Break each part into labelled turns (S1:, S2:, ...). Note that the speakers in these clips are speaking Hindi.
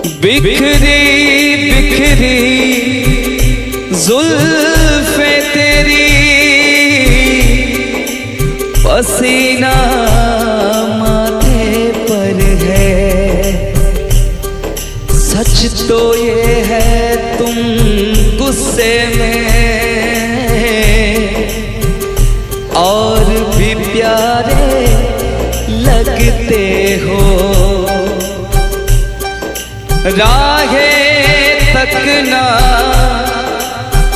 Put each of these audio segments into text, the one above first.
S1: बिखरी बिखरी जुल्फे तेरी, पसीना माथे पर है। सच तो ये है तुम गुस्से में और भी प्यारे लगते हो। राहें तकना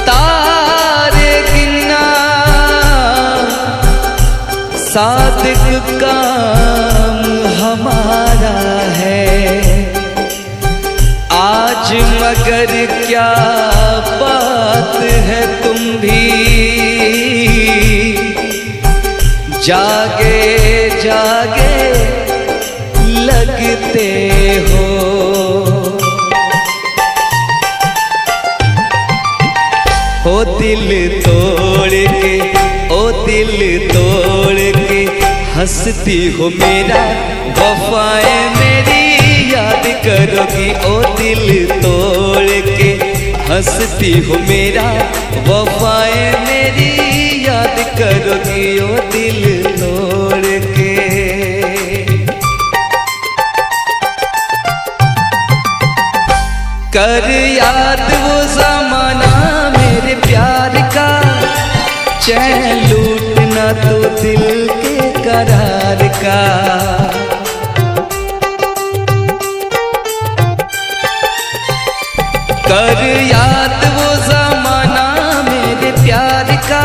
S1: तारे गिनना सादिक काम हमारा है। आज मगर क्या बात है तुम भी जागे जागे लगते हो। ओ दिल तोड़ के, ओ दिल तोड़ के हंसती हो मेरा, वफाएं मेरी याद करोगी। ओ दिल तोड़ के हंसती हो मेरा, वफाएं मेरी याद करोगी। ओ दिल तोड़ के। कर याद वो ज़माना मेरे प्यार का, चैन लूटना तो दिल के करार का। कर याद वो ज़माना मेरे प्यार का,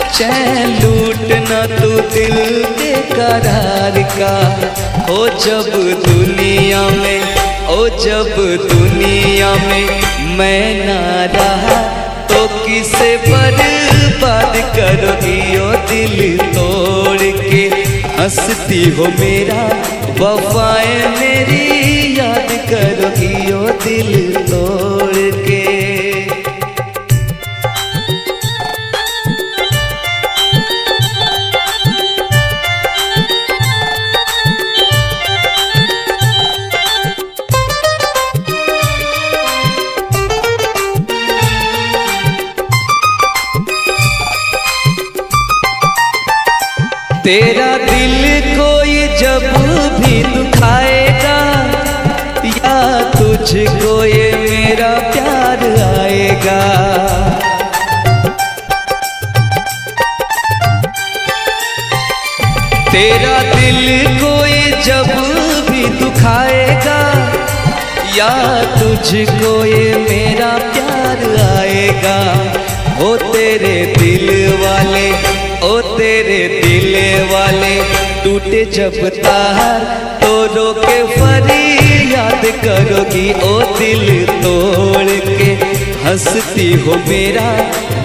S1: चैन लूटना तो दिल के करार का। हो जब दुनिया में, ओ जब दुनिया में मैं ना रहा तो किसे बर्बाद करोगी। ओ दिल तोड़ के हंसती हो मेरा, वफाएं मेरी याद करोगी। ओ दिल तोड़ के। तेरा दिल कोई जब भी दुखाएगा, या तुझको ये मेरा प्यार आएगा। तेरा दिल कोई जब भी दुखाएगा, या तुझको ये मेरा प्यार आएगा। ओ तेरे दिल वाले, ओ तेरे दिल वाले टूटे जब तार तो रोके फरियाद करोगी। ओ दिल तोड़ के हंसती हो मेरा,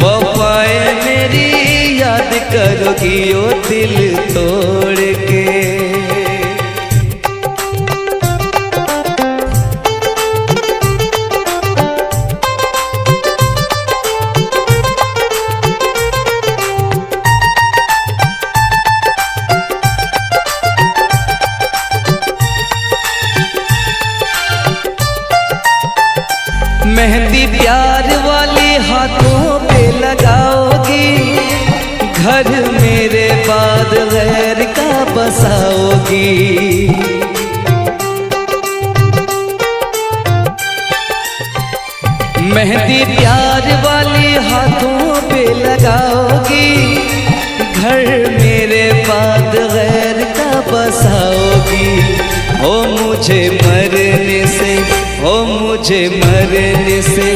S1: वफाएं मेरी याद करोगी। ओ दिल तोड़ के। मेहंदी प्यार वाली हाथों पे लगाओगी, घर मेरे बाद गैर का बसाओगी। मेहंदी प्यार वाली हाथों पे लगाओगी, घर मेरे बाद गैर का बसाओगी। ओ मुझे मरने से, ओ मुझे मरने से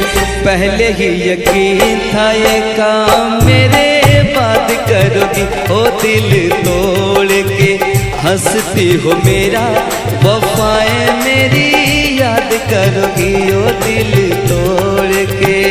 S1: पहले ही यकीन था ये काम मेरे बाद करोगी। ओ दिल तोड़ के हंसती हो मेरा, वफाएं मेरी याद करोगी। ओ दिल तोड़ के।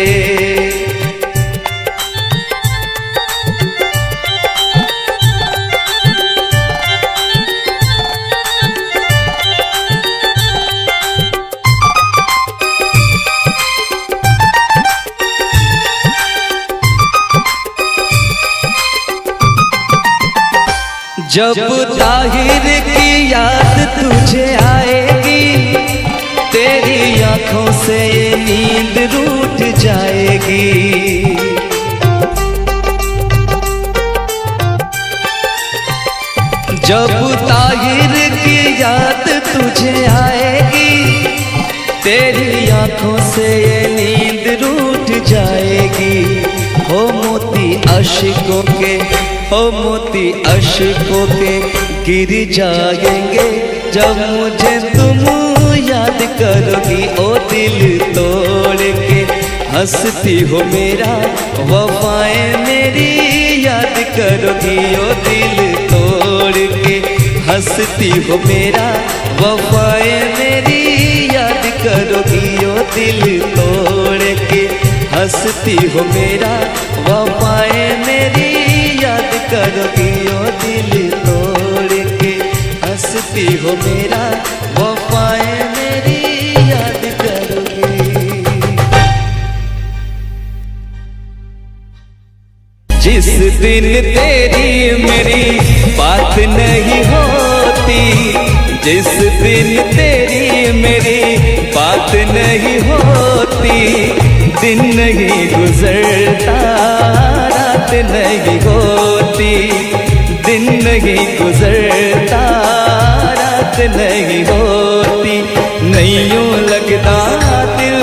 S1: जब ताहिर की याद तुझे आएगी, तेरी आशिकों के हो मोती अशकों के गिर जाएंगे जब मुझे तुम याद करोगी। ओ दिल तोड़ के हंसती हो मेरा वफाएं मेरी याद करोगी। ओ दिल तोड़ के हंसती हो मेरा वफाएं मेरी याद करोगी। ओ दिल तोड़ के हंसती हो मेरा वफाएं मेरी याद करोगी। ओ दिल तोड़ के हंसती हो मेरा वफाएं मेरी याद करोगी। जिस दिन तेरी मेरी बात नहीं होती, जिस दिन तेरी मेरी बात नहीं होती, दिन नहीं गुजरता रात नहीं होती, दिन नहीं गुजरता रात नहीं होती। नहीं यूं लगता दिल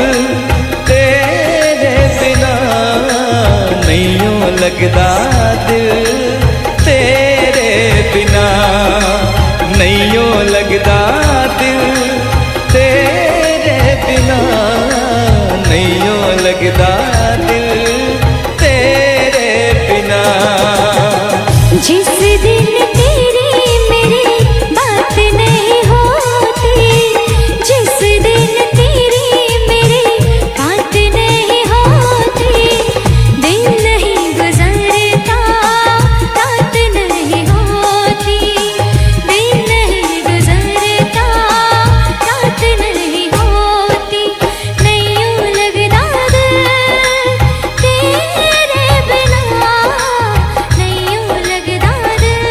S1: तेरे बिना, नहीं यूं लगता दिल तेरे बिना, नहीं यूं लगता दिल तेरे बिना, नहीं यूं लगता दिल तेरे बिना।
S2: जिस दिन तेरी मेरी बात नहीं होती, जिस दिन तेरी मेरी बात नहीं होती, दिन नहीं गुजरता रात नहीं होती, दिन नहीं गुजरता रात नहीं होती। नहीं यूं लगता दिल तेरे बिना, नहीं यूं लगता दिल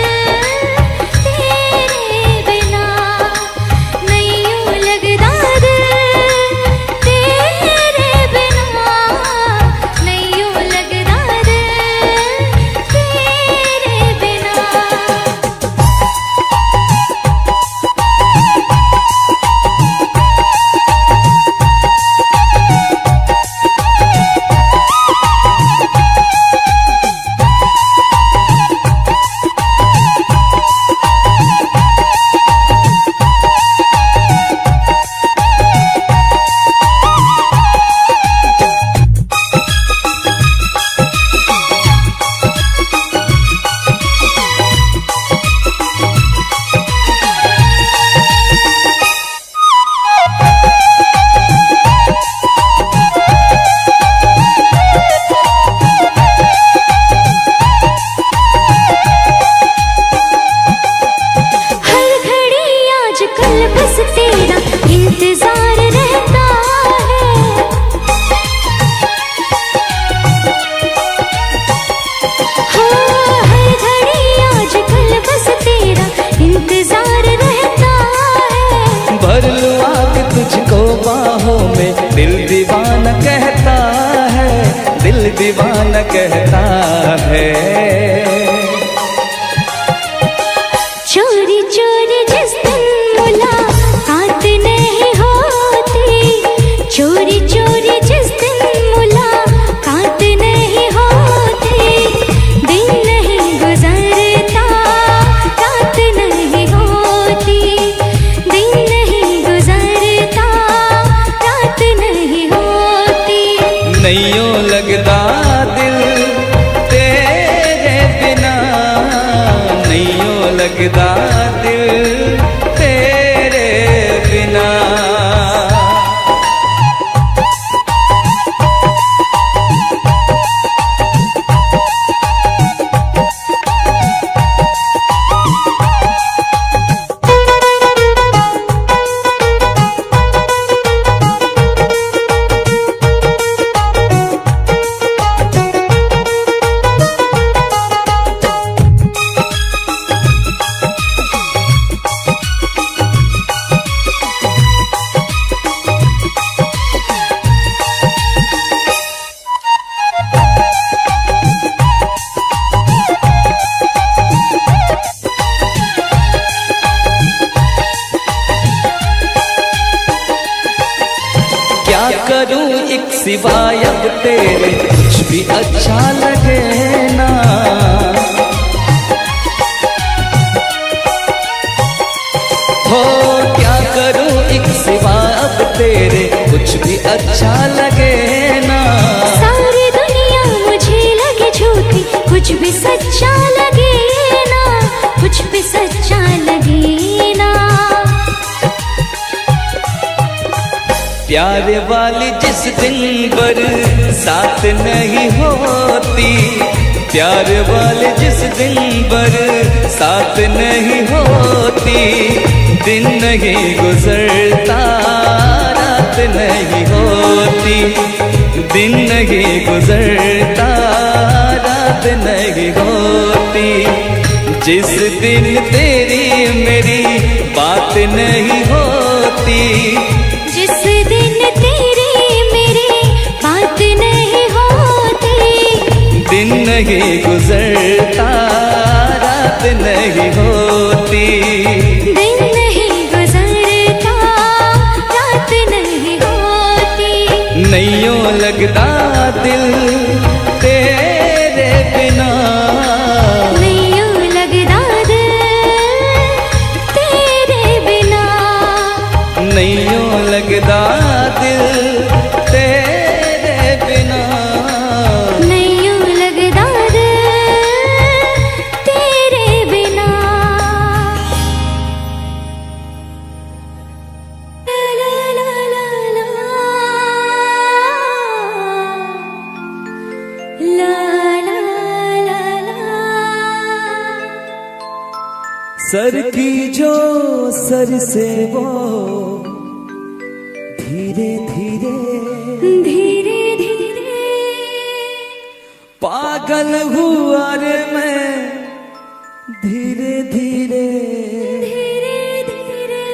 S2: तेरे बिना, नहीं यूं लगता दिल तेरे बिना, नहीं यूं लगता दिल तेरे बिना। हर घड़ी आजकल बस तेरा इंतजार रहता है, हाँ हर घड़ी आजकल बस तेरा इंतजार रहता है।
S1: भर लूं आग तुझको बाहों में दिल दीवाना कहता है, दिल दीवाना कहता है।
S2: चोरी चोरी जिस दिन मुलाकात नहीं होती, चोरी चोरी जिस दिन मुलाकात नहीं होती, दिन नहीं गुजरता रात नहीं होती, दिन नहीं गुजरता रात नहीं होती।
S1: नहीं यूं लगता दिल तेरे बिना, नहीं यूं लगता दिल तेरे बिना। करूं एक सिवाय अब तेरे कुछ भी अच्छा लगे ना। अच्छा लगे ना।
S2: सारी दुनिया मुझे लगे झूठी, कुछ भी सच्चा लगे ना, कुछ भी सच्चा लगे ना।
S1: प्यार वाली जिस दिन बरसात नहीं होती, प्यार वाले जिस दिन बरसात नहीं होती, दिन नहीं गुजरता रात नहीं होती, दिन नहीं गुजरता रात नहीं होती। जिस दिन तेरी मेरी बात नहीं होती,
S2: जिस दिन तेरी मेरी बात नहीं होती,
S1: दिन नहीं गुजरता रात नहीं होती,
S2: दिन नहीं गुजरता रात नहीं होती।
S1: नैयों लगता दिल तेरे बिना,
S2: नैयों लगता दिल तेरे बिना,
S1: नैयों लगता दिल तेरे बिना,
S2: नैयों लगता दिल तेरे बिना। ला ला ला ला ला ला ला।
S1: सर की जो सर से वो धीरे धीरे
S2: धीरे धीरे
S1: पागल हुआ रे मैं, धीरे धीरे
S2: धीरे धीरे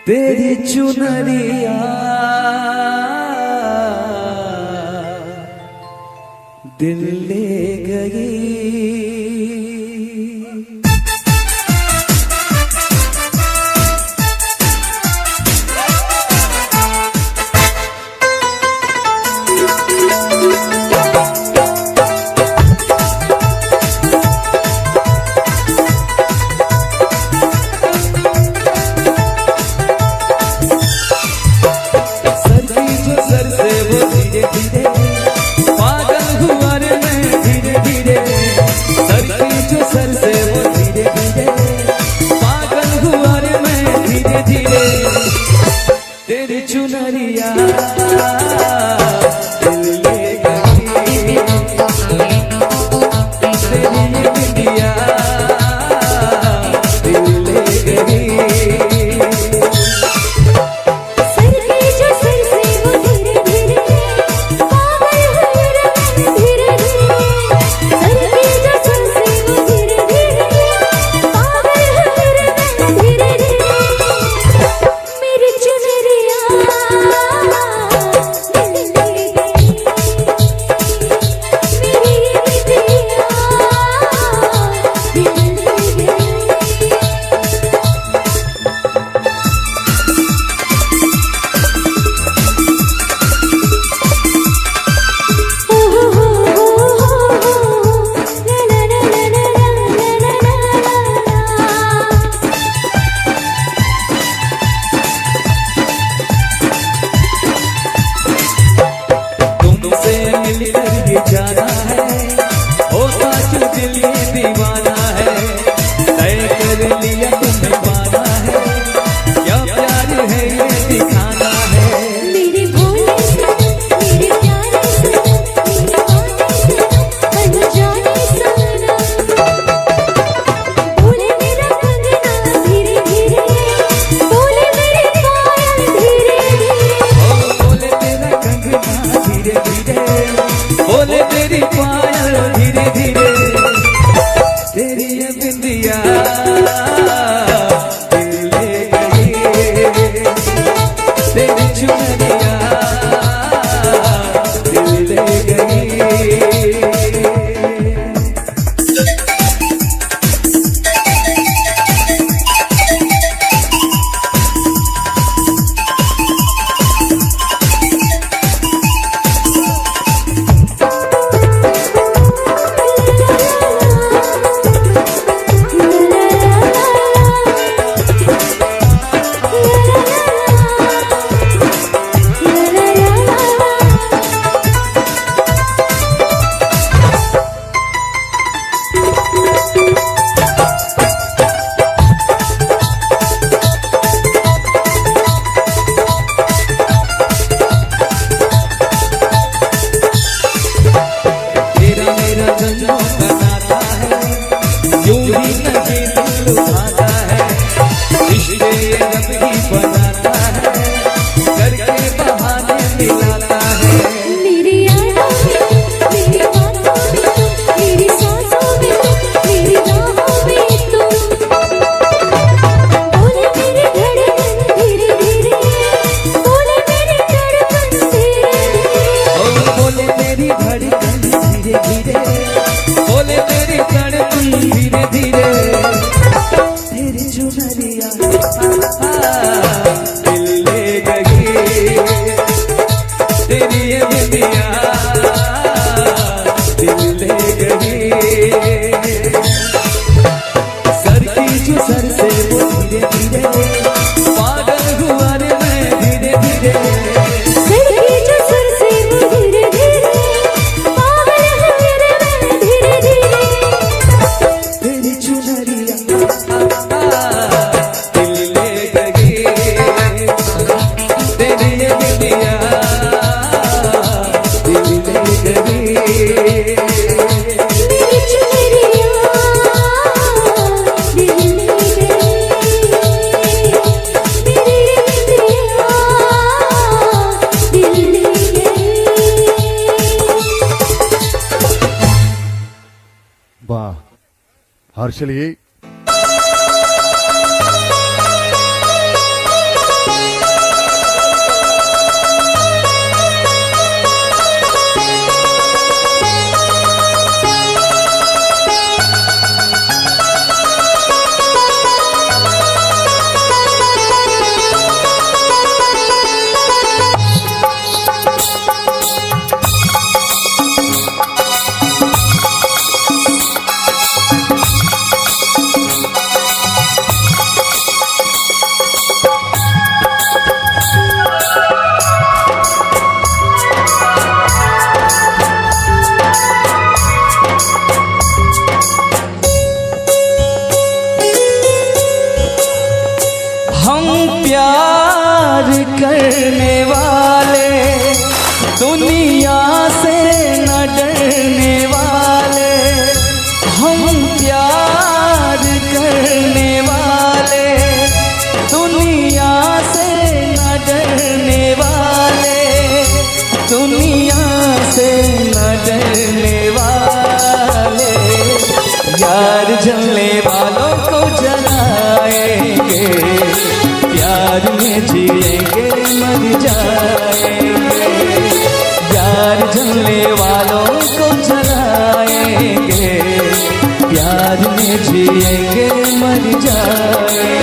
S1: तेरी चुनरिया दिल ले गई। तेरी चुनरिया दिल ले गई, तेरी बिंदिया दिल ले गई।
S2: सर की जो सर से वो धीरे धीरे पागल हुई रे मैं, धीरे धीरे सर की जो सर से वो धीरे धीरे पागल हुई रे मैं, धीरे धीरे मेरी चुनरिया
S3: चलिए
S1: प्यार करने वाले दुनिया से न डरने वाले, हम प्यार करने वाले दुनिया से न डरने वाले, दुनिया से न डरने वाले। यार जलने वालों को जलाएंगे, प्यार में जिएंगे मर जाएंगे। यार जलने वालों को जलाएंगे, प्यार में जिएंगे मर जाएंगे।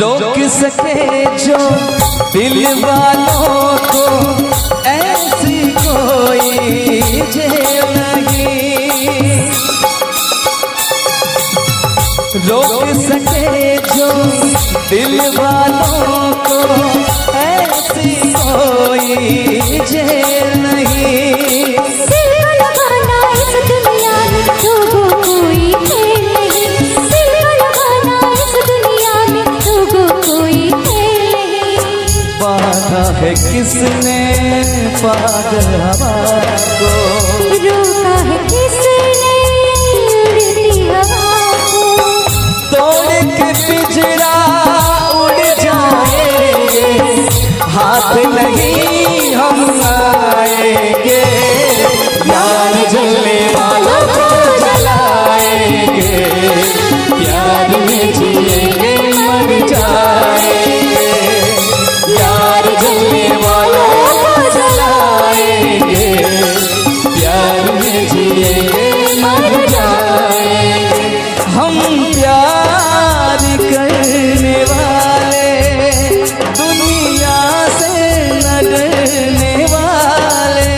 S1: रोक सके जो दिल वालों को ऐसी कोई जेल नहीं, रोक सके जो दिल वालों को ऐसी कोई जेल नहीं। है किसने पागल हवा को,
S2: रोका है किसने उड़ती हवा को,
S1: तोड़ के पिंजरा उड़ जाएंगे, हाथ नहीं हम आएंगे। यार जलने वालों को जलाएंगे, प्यार में जिएंगे मर जाएंगे। यार जलने वालों को जलाएंगे, प्यार में जिएंगे मर जाएंगे। हम प्यार करने वाले दुनिया से न डरने वाले।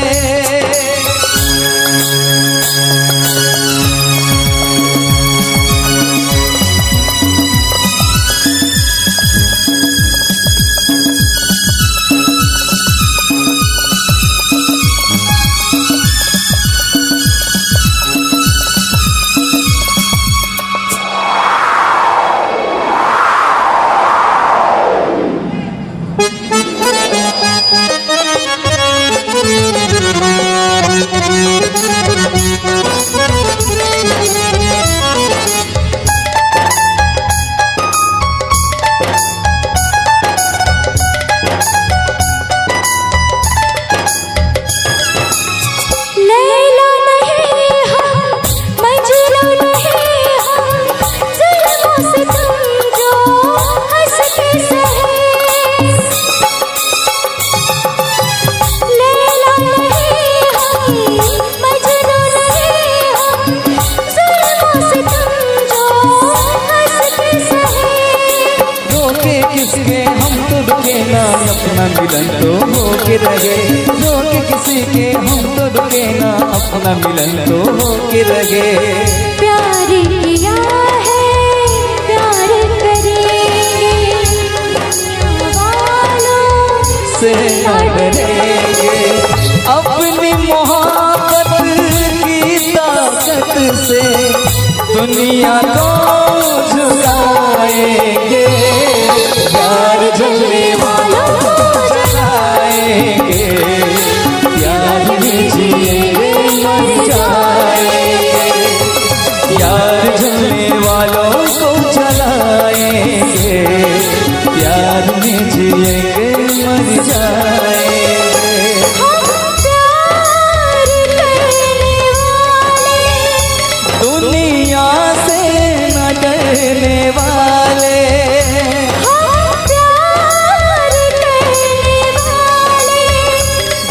S1: अपना मिलन तो हो के रहे, रोके किसी के हम तो रुके ना, अपना मिलन तो हो के रहे।
S2: प्यार किया है प्यार करेंगे, वालों
S1: से न डरेंगे, अपनी मोहब्बत की ताकत से दुनिया को झुकाएंगे, प्यार जलने वालों को जलाएंगे, प्यार में जिएंगे मर जाएंगे, प्यार जलने वालों को जलाएंगे, प्यार में जिएंगे मर जाएंगे। दुनिया से न डरने वाले,
S2: प्यार करने वाले,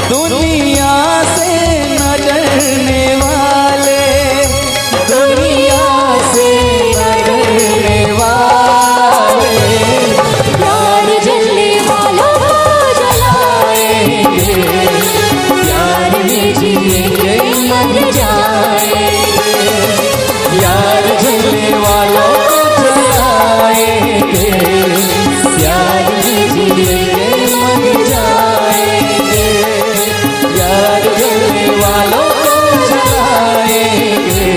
S1: दुनिया से न डरने वाले, दुनिया से न डरने वाले,
S2: प्यार जलने वालों को जलाएंगे,
S1: प्यार में जिएंगे मर जाएंगे, प्यार जलने वालों को जलाएंगे, प्यार में जिएंगे मर जाएंगे, प्यार जलने वालों को जलाएंगे,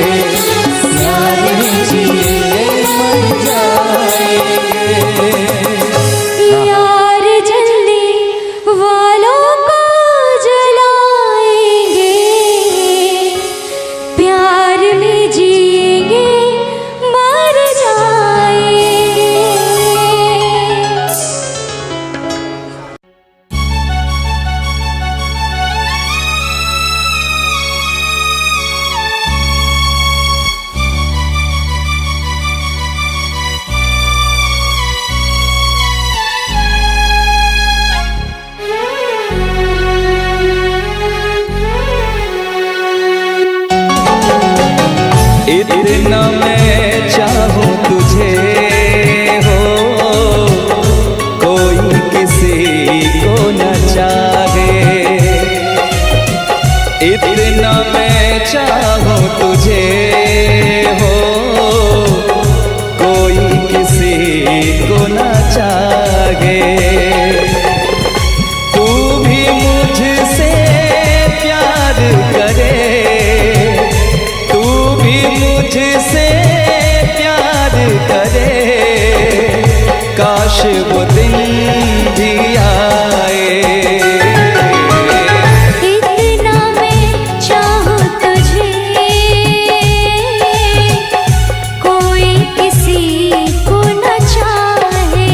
S1: प्यार में जिएंगे मर जाएंगे।
S2: यार जलने वालों को जलाएंगे, प्यार में जिएंगे मर जाएंगे।
S1: इतना मैं चाहूं तुझे हो, कोई किसी को न चाहे, इतना मैं चाहूं तुझे हो, कोई किसी को न चाहे, तू भी मुझसे प्यार करे, तू भी मुझसे प्यार करे, काश वो दिन भी आए।
S2: इतना मैं चाहूं तुझे, कोई किसी को न चाहे,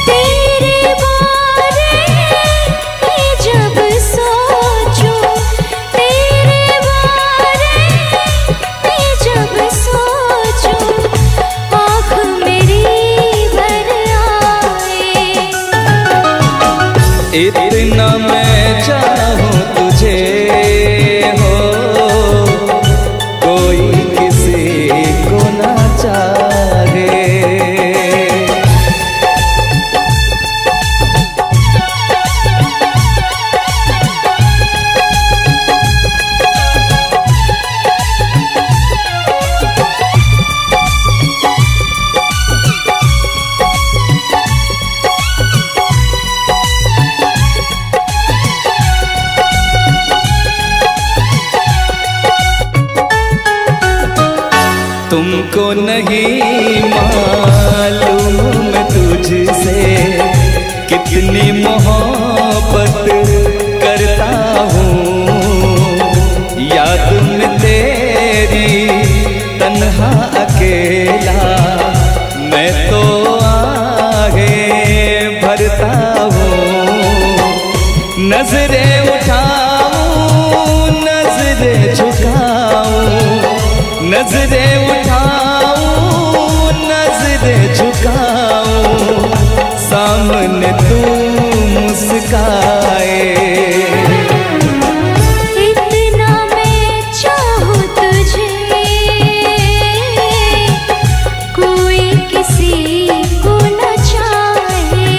S2: तेरे बारे में जब सोचूं, तेरे बारे में जब सोचूं, आँख मेरी भर आए।
S1: इतना मैं चाहूं तुझे हो, कोई किसी को न चाहे। तुमको नहीं मालूम तुझसे कितनी मोहब्बत करता हूँ, याद में तेरी तन्हा अकेला मैं तो आगे भरता हूँ, नजरें उठाऊं नजरें झुकाऊं, नजरें उठाऊं नजरें झुकाऊं, सामने तू मुस्काए।
S2: इतना मैं चाहूं तुझे, कोई किसी को न चाहे,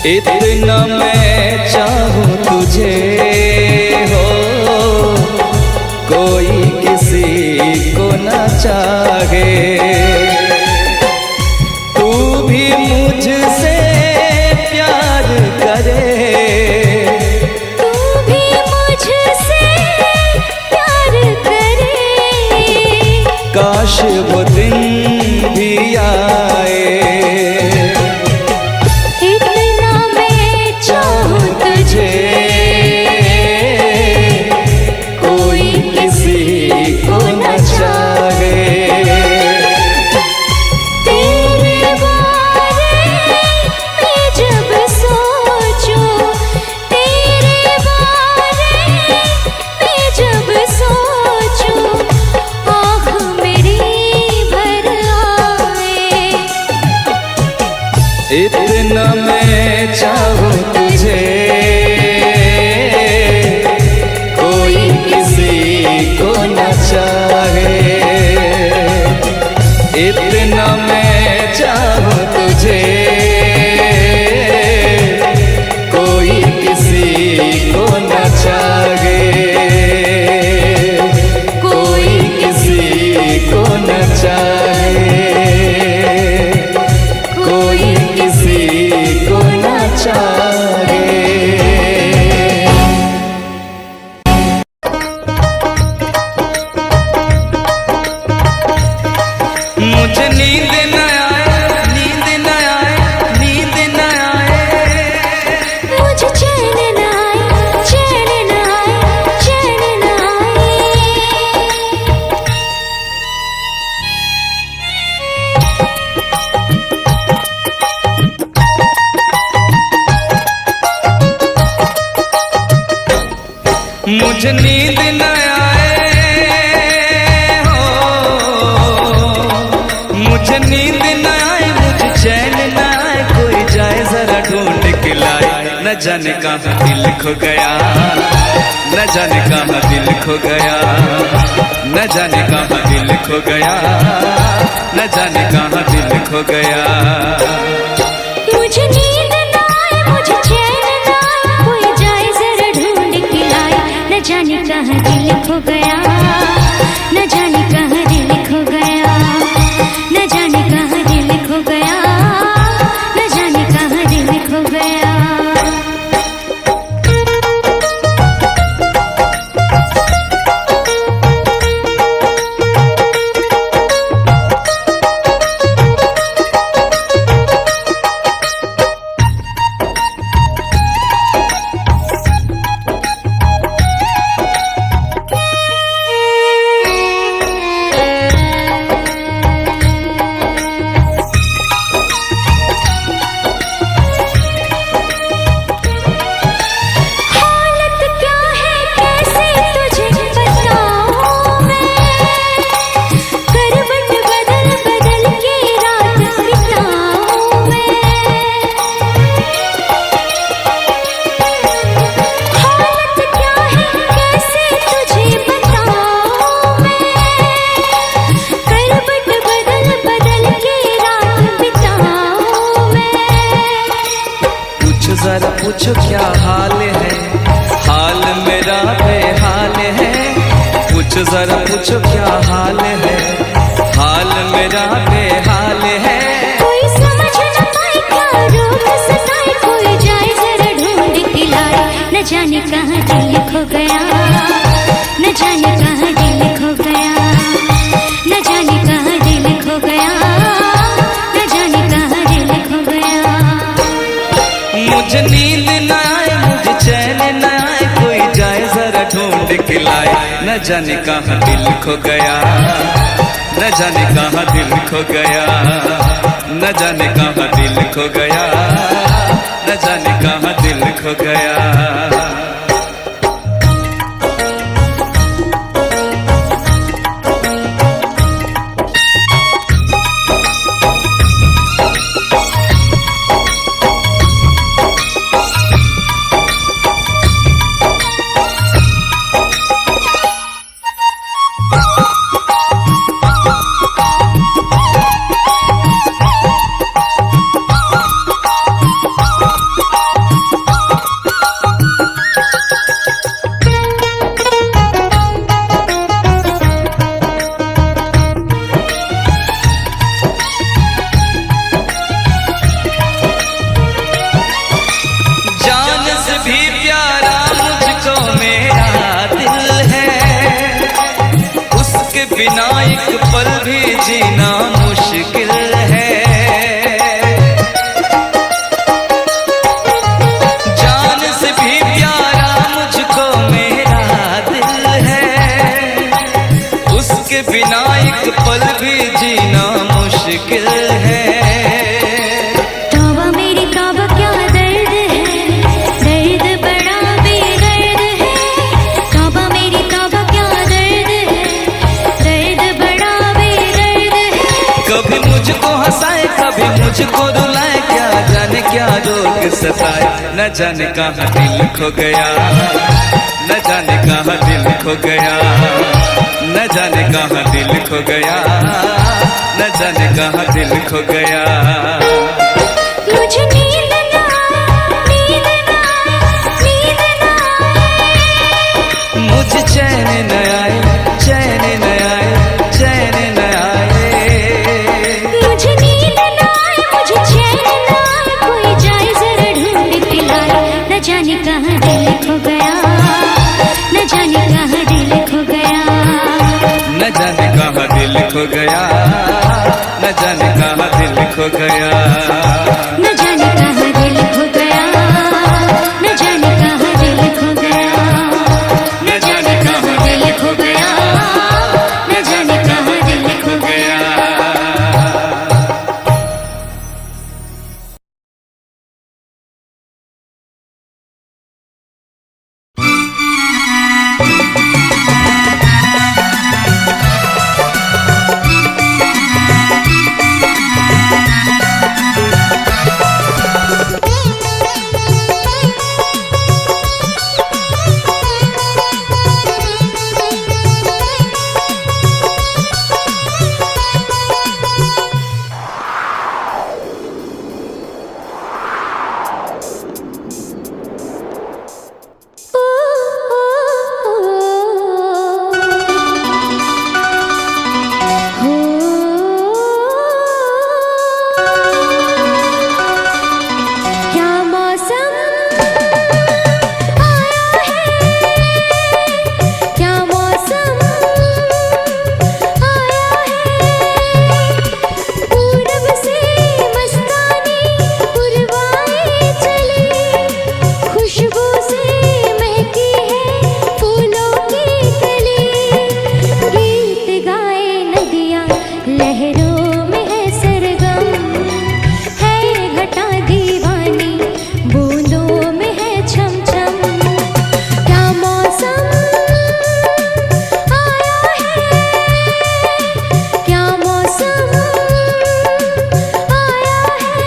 S1: इतना मैं चाहूं तुझे हो, कोई किसी को न चाहे। तू भी मुझसे प्यार करे,
S2: तू भी मुझसे प्यार करे।
S1: काश वो दिन भी आए।
S2: इतना मैं चाहूं तुझे,
S1: कोई किसी को न चाहे।
S2: तेरे बारे में जब सोचूं, तेरे बारे में जब सोचूं, आँख मेरी भर आए।
S1: इतना मैं चाहूं तुझे, कोई किसी को न चाहे। इतना मैं चाहूं तुझे, कोई किसी को न चाहे। कोई किसी को न चाहे, कोई किसी को न चाहे। मुझे नींद न आए, नींद न आए, नींद न आए।
S2: मुझे चैन न आए, चैन न आए, चैन न आए।
S1: मुझे नींद न आए हो, मुझे नींद न आए, मुझे चैन न आए। कोई जाए जरा ढूंढ के लाए, न जाने कहाँ दिल खो गया, न जाने कहाँ दिल खो गया, न जाने कहाँ दिल खो गया, न जाने कहाँ दिल खो गया।
S2: मुझे नींद न आए, मुझे चैन न आए। कोई जाए जरा ढूंढ के लाए, न जाने कहाँ दिल खो गया, न जाने कहाँ दिल खो गया, न जाने कहाँ दिल खो गया, न जाने कहाँ दिल खो गया। हालत क्या है कैसे तुझे बताऊं मैं, करवट बदल बदल के रात बिताऊं मैं। हालत क्या है कैसे तुझे बताऊं मैं, करवट बदल बदल के रात बिताऊं मैं।
S1: पूछ जरा पूछो क्या हाल है, हाल मेरा बेहाल है। पूछ जरा पूछो क्या हाल है, हाल मेरा बेहाल है।
S2: कोई समझ न पाए क्या रोग सताए, कोई जाए जरा ढूंढ के लाए, न जाने कहाँ दिल खो गया, न जाने कहाँ दिल खो गया, न जाने कहाँ दिल खो गया, न जाने कहाँ दिल खो गया।
S1: मुझे नींद न आए, मुझे चैन न आए। कोई जाए जरा ढूंढ के लाए, न जाने कहाँ दिल खो गया, न जाने कहाँ दिल खो गया, न जाने कहाँ दिल खो गया, न जाने कहाँ दिल खो गया। बिना एक पल भी जीना मुश्किल है। जान से भी प्यारा मुझको मेरा दिल है, उसके बिना एक पल भी जीना मुश्किल है।
S2: तौबा मेरी तौबा क्या दर्द है, दर्द बड़ा बेदर्द है। तौबा मेरी तौबा क्या दर्द है, दर्द बड़ा बेदर्द है।
S1: कभी मुझको हंसाए कभी मुझको रुलाए, क्या जाने क्या रोग सताए। न जाने कहाँ दिल खो गया, न जाने कहाँ दिल खो गया, न जाने कहाँ दिल खो गया, न जाने कहाँ दिल खो गया।
S2: मुझे नींद ना नींद ना नींद ना आए,
S1: मुझे चैन न आए, चैन न आए, चैन न आए।
S2: मुझे नींद ना आए, मुझे चैन ना आए। कोई जाए जरा ढूंढ के लाए, न जाने कहाँ दिल खो गया, न जाने कहाँ दिल खो गया।
S1: न जाने कहाँ दिल खो गया, न जाने कहाँ दिल खो गया।
S2: न जाने कहाँ दिल खो गया, न जाने कहाँ दिल खो गया, न जाने कहाँ दिल खो गया, न जाने कहाँ दिल खो गया। क्या मौसम आया है, क्या मौसम आया है। पूरब से मस्तानी पुरवाए चली, खुशबू से महकी है फूलों की कली। गीत गाए नदियाँ लहरों में है सरगम, है घटा दीवानी बूंदों में है छम छम। क्या मौसम आया है, क्या मौसम आया है।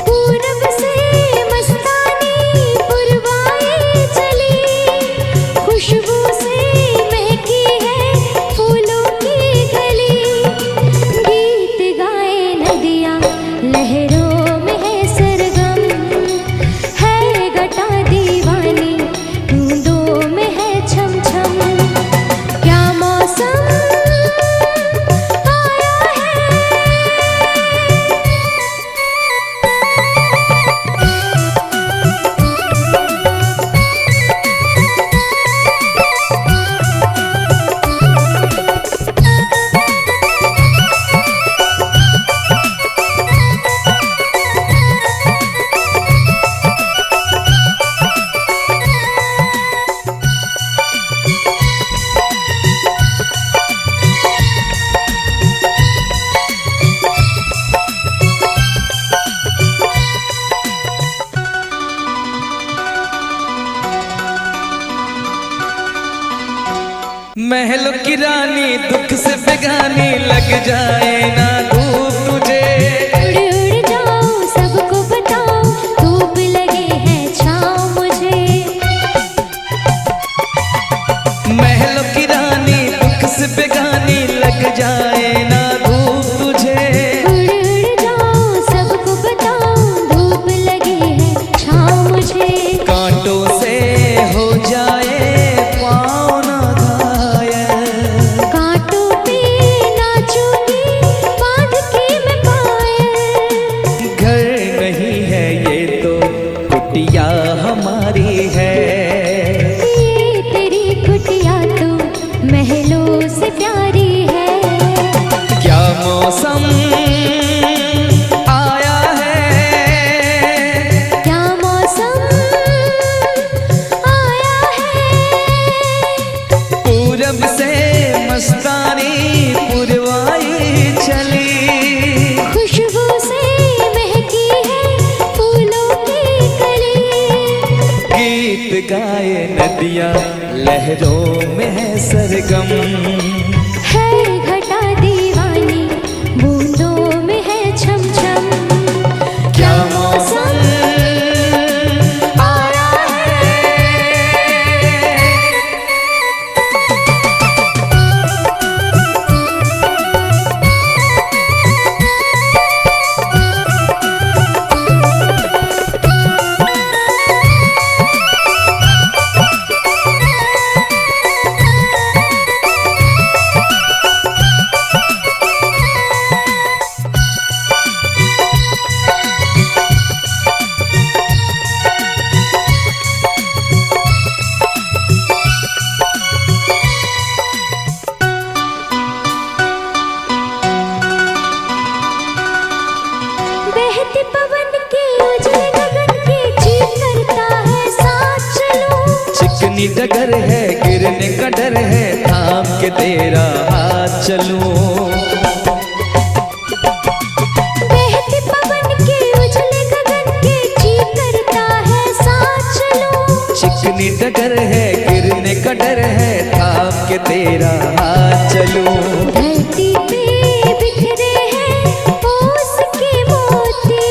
S2: पूरब से मस्तानी पुरवाए चली, खुशबू से महकी है फूलों की गली। गीत गाए नदियाँ लहरों में है सरगम, है घटा दीवानी बूंदों में है छम छम। क्या मौसम आया है।
S1: महलों की रानी दुख से बेगानी, लग जाए ना धूप तुझे।
S2: उड़ उड़ जाओ सबको बताओ, धूप लगे है छाँव मुझे।
S1: महलों की रानी दुख से बेगानी, लग जाए ना धूप तुझे।
S2: उड़ उड़ जाओ सबको बताओ, धूप लगी है छाँव मुझे।
S1: कांटों से हो जाए पाँव ना घायल,
S2: कांटों पे नाचूंगी
S1: नदियाँ लहरों में है सरगम।
S2: है घटा दीवानी बूंदों में है छम छम। क्या मौसम आया बहते पवन के उजले गगन के चीर करता है साथ चलो।
S1: चिकनी डगर है गिरने का डर है थाम के तेरा हाथ चलूं।
S2: बहते पवन के उजले गगन के चीर करता है साथ चलो।
S1: चिकनी डगर है गिरने का डर है थाम के तेरा हाथ चलूं।
S2: धरती पे बिखरे हैं ओस के मोती।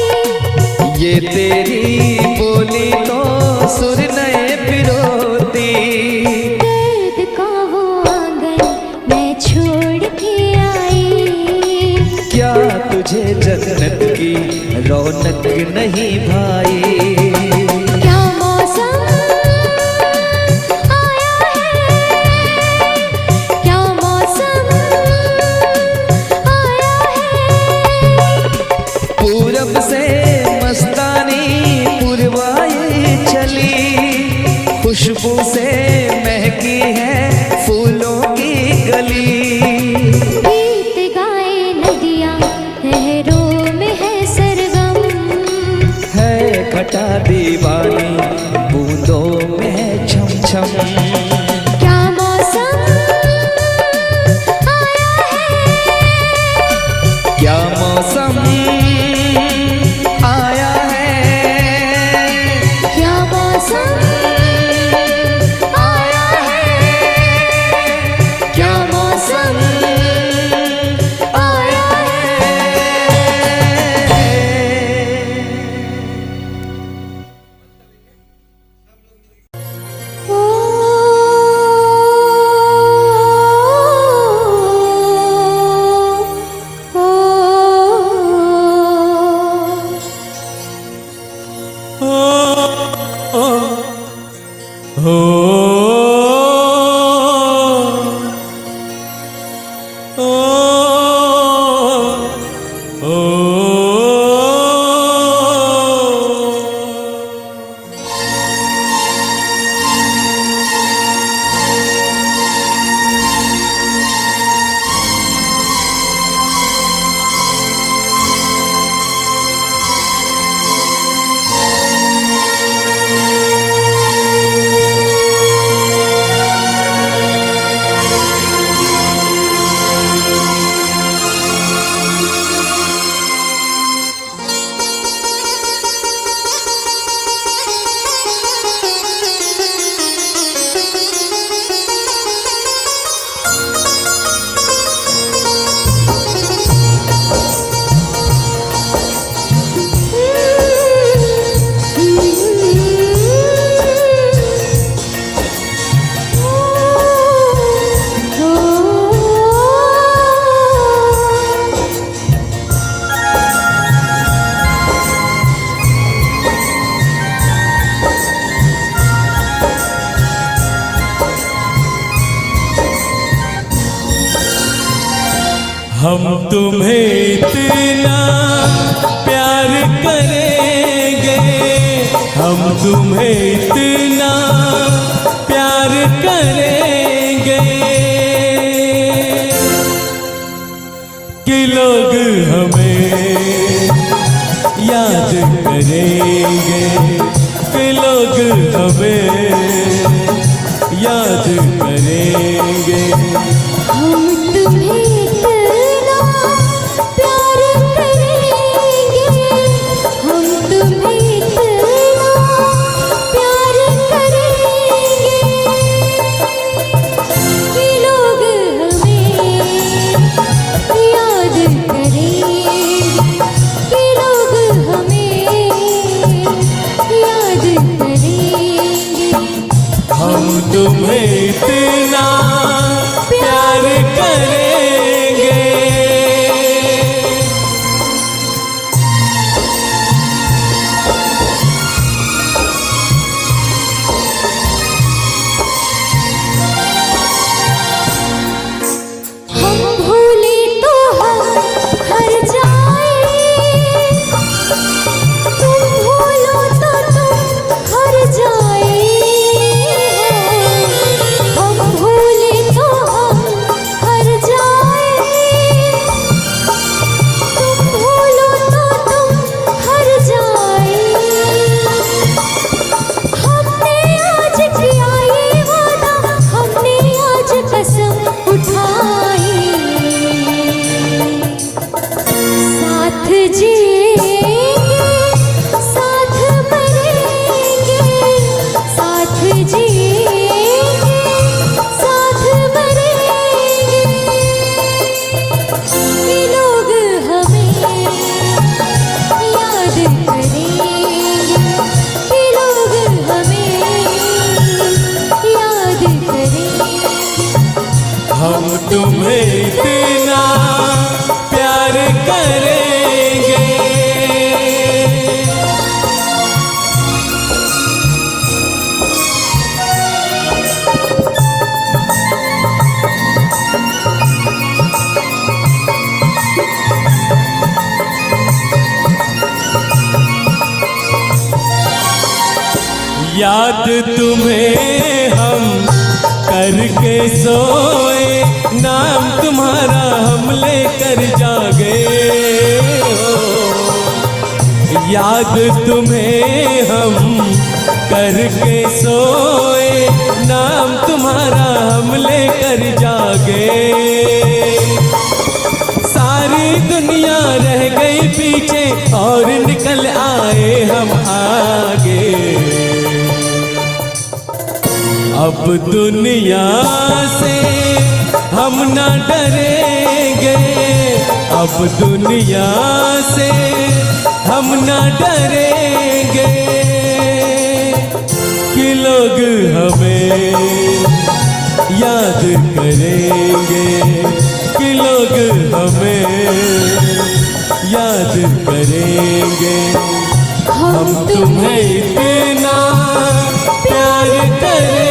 S1: ये तेरी बोली तो सुर नए पिरोती।
S2: दर्द का वो आंगन मैं छोड़ के आई।
S1: क्या तुझे जन्नत की रौनक नहीं भाई।
S2: क्या मौसम आया है। क्या मौसम आया है।
S1: पूरब से मस्तानी पुरवाई चली। खुशबू से महकी है फूलों की गली।
S2: गीत गाए नदियाँ लहरों में है सरगम।
S1: है घटा दीवानी बूंदों में है छम छम।
S2: क्या मौसम आया है।
S1: क्या मौसम आया है।
S2: क्या मौसम आया है।
S1: क्या मौसम आया है।
S2: ओ
S3: हम तुम्हें इतना प्यार करेंगे, हम तुम्हें इतना प्यार करेंगे कि लोग हमें याद करेंगे, कि लोग हमें याद करेंगे।
S2: हम तुम्हें इतना प्यार करेंगे, हम तुम्हें इतना प्यार जिएंगे साथ मरेंगे, साथ जिएंगे साथ मरेंगे। ये लोग हमें याद करेंगे, ये लोग हमें याद करेंगे।
S3: हम तुम्हें इतना प्यार करेंगे। याद तुम्हें हम करके सोए, नाम तुम्हारा हम लेकर जागे हो। याद तुम्हें हम करके सोए, नाम तुम्हारा हम लेकर जागे। सारी दुनिया रह गई पीछे और निकल आए हम आगे। अब दुनिया से हम न डरेंगे, अब दुनिया से हम न डरेंगे। कि लोग हमें याद करेंगे, कि लोग हमें याद करेंगे। हम तुम्हें इतना प्यार करेंगे।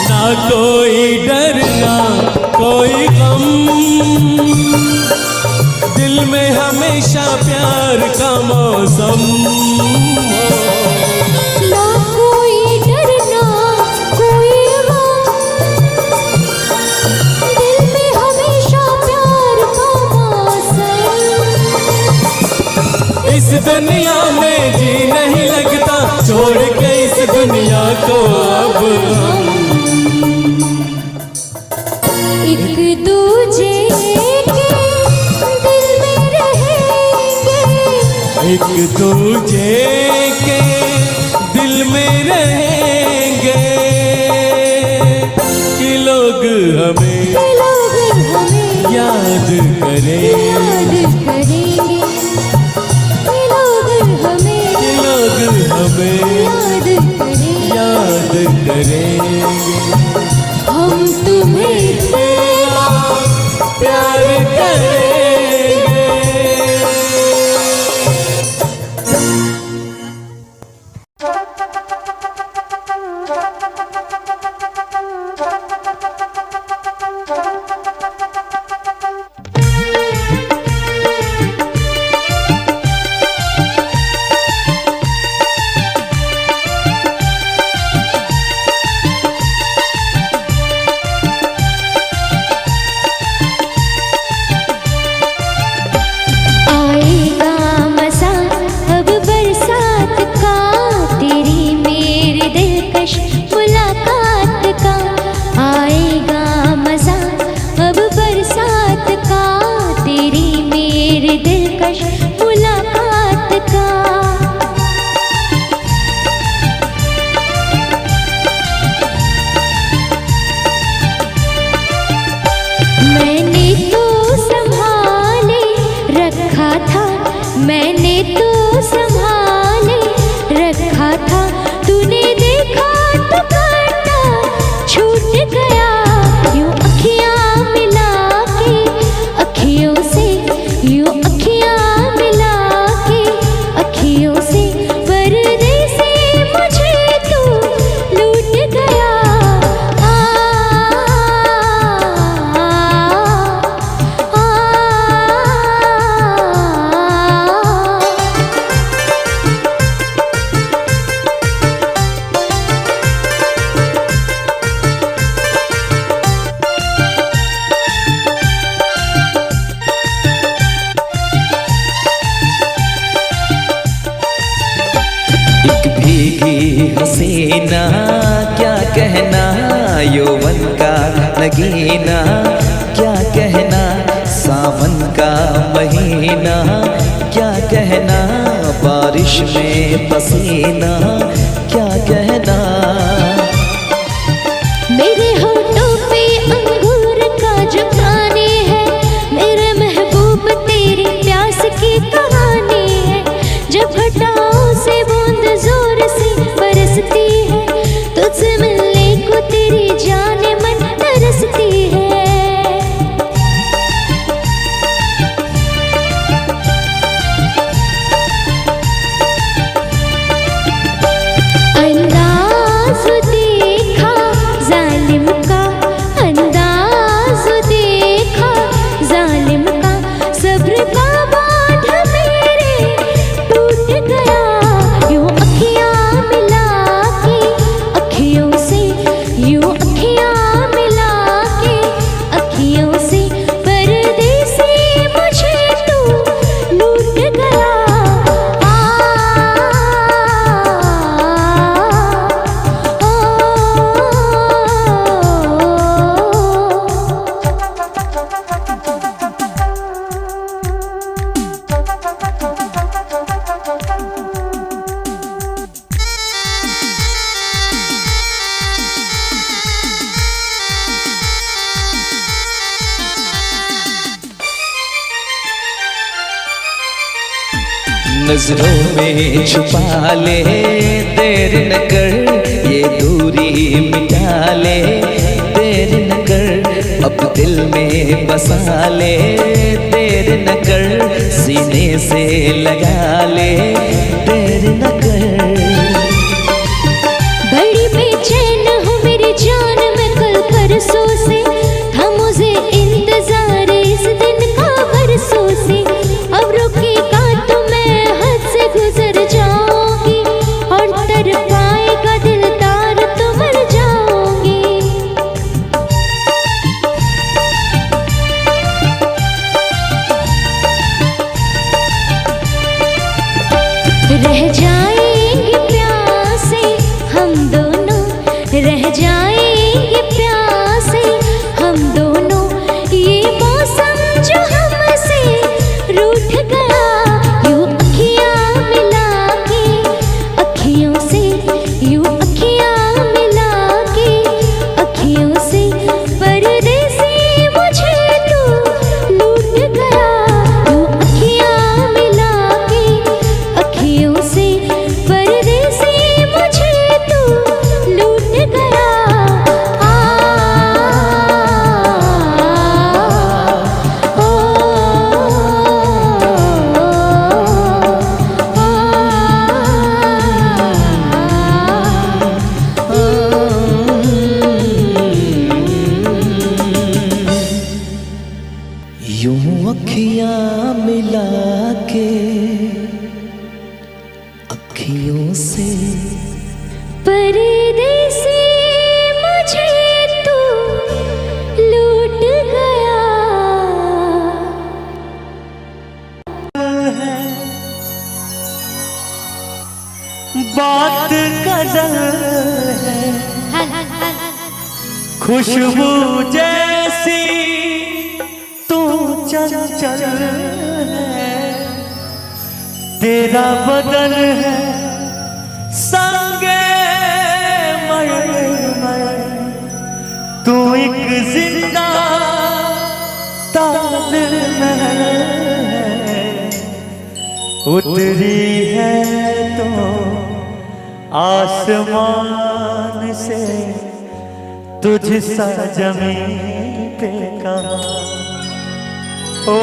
S3: ना कोई डर ना कोई गम, दिल में हमेशा प्यार का मौसम।
S2: ना कोई डर ना कोई गम, दिल में हमेशा प्यार का मौसम।
S3: इस दुनिया में जी नहीं लगता, छोड़ के इस दुनिया को अब हम
S2: एक दूजे के दिल में रहेंगे,
S3: एक दूजे के दिल में रहेंगे। कि लोग हमें
S2: ये लोग हमें
S3: याद करें,
S2: याद करेंगे। ये लोग हमें
S3: कि लोग हमें
S2: याद करेंगे।
S3: याद करेंगे।
S2: हम तुम्हें
S3: इतना प्यार करेंगे।
S1: हसीना क्या कहना, यौवन का नगीना क्या कहना, सावन का महीना क्या कहना, बारिश में पसीना क्या कहना।
S2: मेरे होठों पे अंगूर का जो खाने है, मेरे महबूब तेरी प्यास की कहानी है। जब घटाओं से बूंद जोर से बरसती है, तुझसे मिलने को तेरी जान मन तरसती है। अंदाज़ देखा जालिम का, अंदाज़ देखा जालिम का, सब्र का बांध मेरे टूट गया। यूं अखियाँ मिला के अखियों से, यूं अखियाँ मिला के अखियों से, परदेसी मुझे तू लूट गया।
S1: नजरों में छुपा ले, देर न कर ये दूरी मिटा ले, देर न कर अब दिल में बसा ले, देर न कर सीने से लगा ले, देर न कर।
S2: बड़ी बेचैन हूँ मेरी जान मैं कल परसों से, था मुझे इंतजार इस दिन का बरसों से। अब रुकेगा तो मैं हद से गुजर जाऊंगी, और तर पाएगा दिलदार तो मर जाऊंगी। रह जाएंगे प्यासे हम दोनों, रह जाएंगे प्यासे हम दोनों, ये मौसम जो हमसे रूठ गया। यूं अखियाँ मिला के अखियों से, यूं अखियाँ मिला के अखियों से, परदेसी मुझे तू लूट गया। यूं अखियाँ मिला के अखियों से, परदेसी मुझे तू लूट गया।
S1: यूं अखियाँ मिला के अखियों से,
S2: परदेसी मुझे तू लूट गया।
S3: बात गजल है, खुशबू जैसी तू चंचल है, तेरा बदन है संगे मरमर, तू एक जिंदा ताजमहल है, उतरी है तो आसमान से, तुझ सा जमीन पे कहाँ। ओ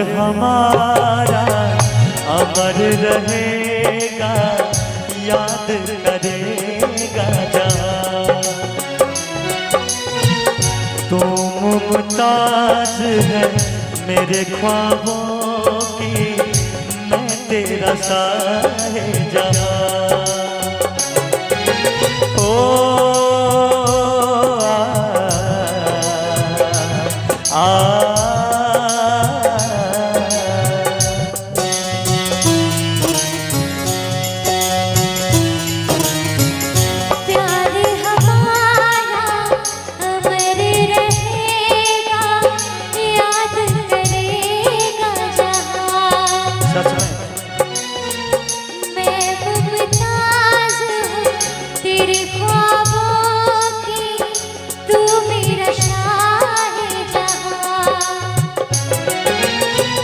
S4: हमारा अमर रहेगा, याद करेगा जहां। तू मुमताज है मेरे ख्वाबों की, मैं तेरा साहिबजादा। ओ
S2: प्यार हमारा अमर रहेगा, याद करेगा जहां।
S4: सच में
S2: मैं मुमताज हूँ तेरे ख्वाबों की, तू मेरा शाहिजहां।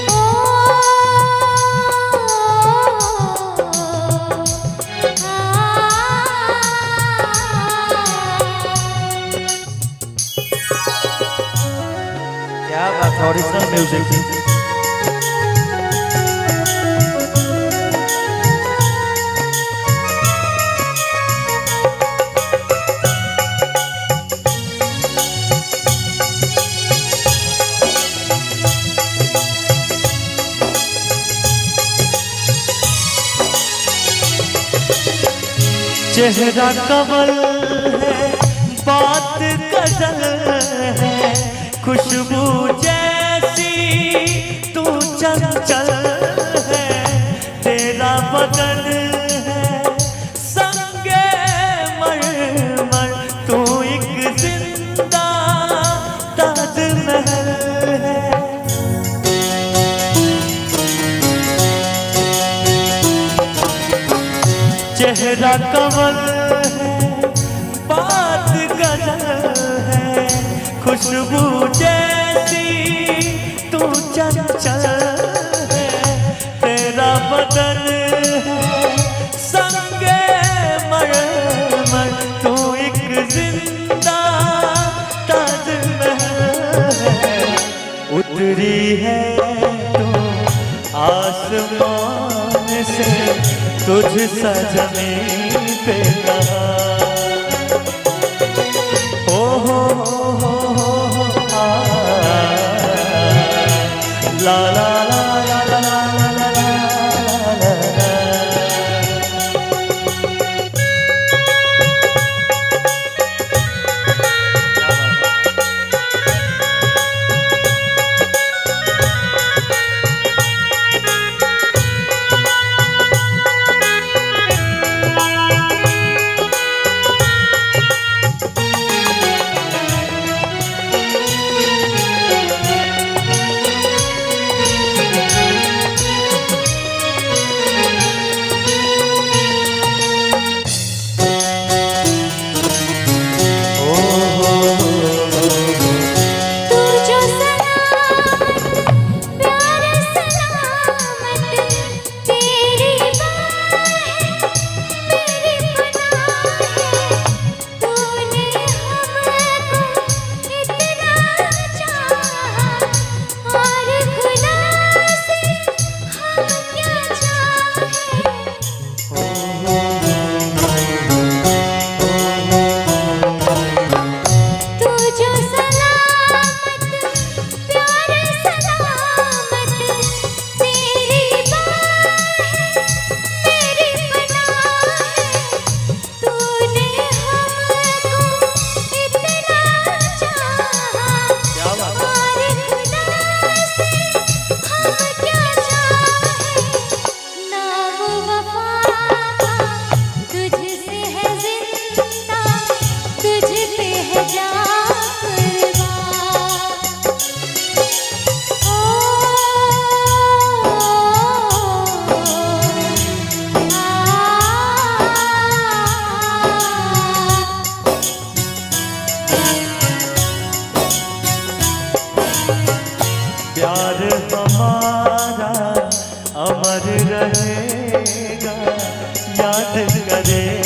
S2: ओ
S4: क्या बात है, ओरिजिनल म्यूजिक। चेहरा कमल है, बात गजल है, खुशबू जैसी तू चंचल है। तेरा बदन है संगे मरमर, तू एक जिंदा ताजमहल है। चेहरा कमल है, बात गजल है, खुशबू जैसी तू चंचल है। तेरा बदन है संगे मरमर, तू एक जिंदा ताजमहल है। उतरी है तू आसमान से, तुझ सा ज़मीन पे कहाँ। ओ हो आ, ला ला ला ला ला ला ला ला ला।
S2: तू जो सलामत प्यार सलामत, तेरी बाहें मेरी पनाह है। तूने हमको इतना चाहा, और खुदा से हम क्या चाहें। तू जो सलामत प्यार सलामत, तेरी बाहें मेरी पनाह है। तूने हमको इतना चाहा, और खुदा से हम क्या चाहें। नाम वफा का तुझसे है जिंदा, तुझ पे है जान कुर्बान। ओ
S4: प्यार हमारा अमर रहेगा, याद करेगा